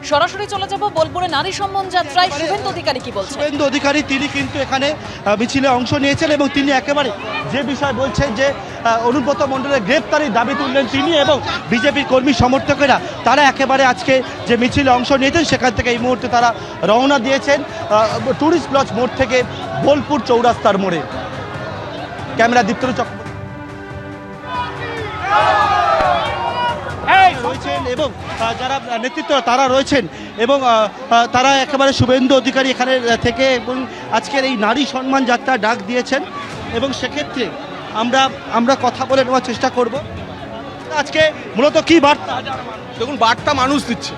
সরাসরি চলে যাব বোলপুরে নারী সম্মান যাত্রায়। শুভেন্দু অধিকারী কি বলছেন? শুভেন্দু অধিকারী তিনি কিন্তু এখানে মিছিলে অংশ নিয়েছেন এবং তিনি একেবারে যে বিষয় বলছেন যে অনুব্রত মণ্ডলের গ্রেপ্তারির দাবি তুললেন তিনি এবং বিজেপির কর্মী সমর্থকেরা তারা একেবারে আজকে যে মিছিলে অংশ নিয়েছেন সেখান থেকে এই মুহূর্তে তারা রওনা দিয়েছেন টুরিস্ট লজ মোড় থেকে বোলপুর চৌরাস্তার মোড়ে। ক্যামেরা দীপ্তরু চক্রবর্তী রয়েছেন এবং যারা নেতৃত্ব তারা রয়েছেন এবং তারা একেবারে শুভেন্দু অধিকারী এখানে থেকে এবং আজকের এই নারী সম্মান যাত্রা ডাক দিয়েছেন এবং সেক্ষেত্রে আমরা কথা বলে নেওয়ার চেষ্টা করব। আজকে মূলত কি বার্তা? দেখুন, বার্তা মানুষ দিচ্ছে।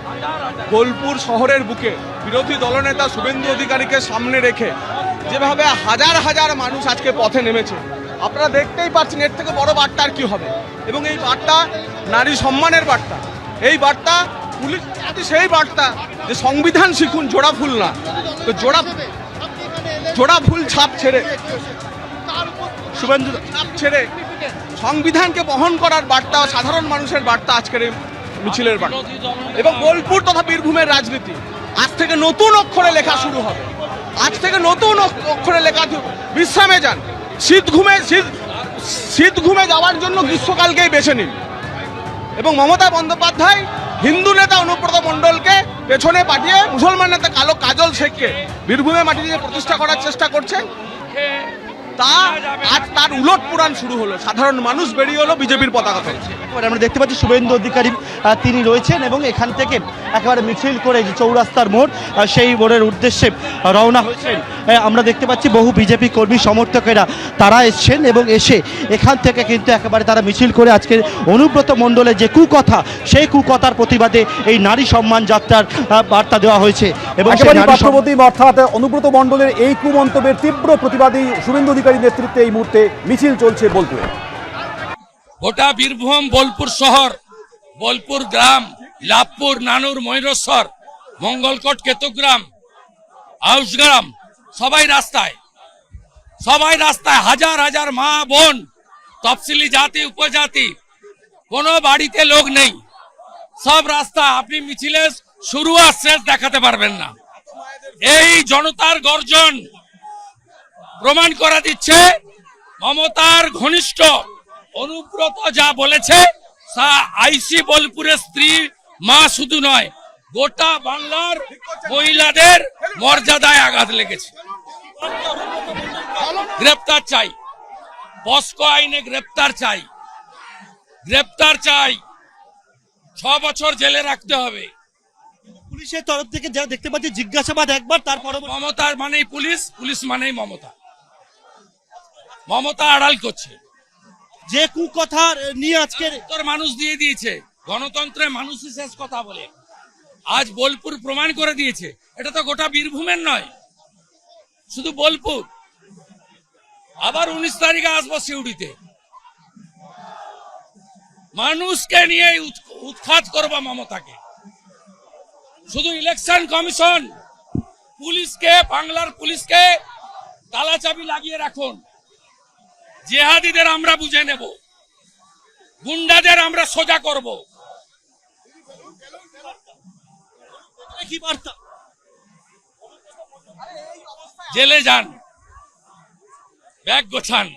বোলপুর শহরের বুকে বিরোধী দলনেতা শুভেন্দু অধিকারীকে সামনে রেখে যেভাবে হাজার হাজার মানুষ আজকে পথে নেমেছে, আপনারা দেখতেই পাচ্ছেন এর থেকে বড় বার্তা আর কি হবে। এবং এই বার্তা নারী সম্মানের বার্তা। এই বার্তা পুলিশ সেই বার্তা যে সংবিধান শিখুন, জোড়া ফুল না, তো জোড়া ফুল ছাপ ছেড়ে শুভেন্দু ছাপ ছেড়ে সংবিধানকে বহন করার বার্তা, সাধারণ মানুষের বার্তা আজকের এই মিছিলের বার্তা। এবং বোলপুর তথা বীরভূমের রাজনীতি আজ থেকে নতুন অক্ষরে লেখা শুরু হবে। আজ থেকে নতুন অক্ষরে লেখা, বিশ্রামে যান, শীত ঘুমে যাওয়ার জন্য গ্রীষ্মকালকেই বেছে নিন। এবং মমতা বন্দ্যোপাধ্যায় হিন্দু নেতা অনুব্রত মণ্ডলকে পেছনে পাঠিয়ে মুসলমান নেতা কাজল শেখকে বীরভূমে মাটিতে প্রতিষ্ঠা করার চেষ্টা করছেন। তা আজ তার উলট পুরাণ শুরু হলো, সাধারণ মানুষ বেরিয়ে হলো বিজেপির পতাকা ধরে। আমরা দেখতে পাচ্ছি শুভেন্দু অধিকারী তিনি রয়েছেন এবং এখান থেকে একেবারে মিছিল করে যে চৌরাস্তার মোড় সেই মোড়ের উদ্দেশ্যে রওনা হয়েছেন। আমরা দেখতে পাচ্ছি বহু বিজেপি কর্মী সমর্থকেরা তারা এসছেন এবং এসে এখান থেকে কিন্তু একেবারে তারা মিছিল করে আজকের অনুব্রত মণ্ডলের যে কুকথা সেই কুকথার প্রতিবাদে এই নারী সম্মান যাত্রার বার্তা দেওয়া হয়েছে। এবং রাষ্ট্রপতি অর্থাৎ অনুব্রত মণ্ডলের এই কুমন্তব্যের তীব্র প্রতিবাদী শুভেন্দু অধিকারী নেতৃত্বে এই মুহূর্তে মিছিল চলছে বোলপুরে। গোটা বীরভূম, বোলপুর শহর, বোলপুর গ্রাম, লাভপুর, নানুর, ময়ূরেশ্বর, মঙ্গলকোট, কেতুগ্রাম, আউসগ্রাম, সবাই রাস্তায়, হাজার হাজার মা বোন, তফসিলি জাতি উপজাতি, কোনো বাড়িতে লোক নেই, সব রাস্তা। আপনি মিছিলে শুরু আর শেষ দেখাতে পারবেন না। এই জনতার গর্জন প্রমাণ করে দিচ্ছে মমতার ঘনিষ্ঠ অনুব্রত যা বলেছে তা আইসি বোলপুরের স্ত্রী মা শুধু নয়, গোটা বাংলার মহিলাদের মর্যাদায় আঘাত লেগেছে। গ্রেপ্তার চাই, পস্কো আইনে গ্রেপ্তার চাই, 6 বছর জেলে রাখতে হবে। পুলিশের তরফ থেকে যা দেখতে পাচ্ছি জিজ্ঞাসাবাদ একবার, তারপর মমতার মানেই পুলিশ, পুলিশ মানেই মমতা। মমতা আড়াল করছে। যে কুকথা নিয়ে আজকের মানুষ দিয়ে দিয়েছে, গণতন্ত্রে মানুষই শেষ কথা বলে। আজ বোলপুর প্রমাণ করে দিয়েছে। এটা তো গোটা বীরভূমের নয়, শুধু বোলপুর। আবার 19 তারিখে আসবো সিউড়িতে, মানুষকে নিয়ে উৎখাত করবো মমতাকে। শুধু ইলেকশন কমিশন পুলিশকে, বাংলার পুলিশকে তালা চাবি লাগিয়ে রাখুন। জেহাদিদের আমরা বুঝে নেব, গুন্ডাদের আমরা সোজা করব। কি বার্তা? জেলে যান, ব্যাগ গোছান।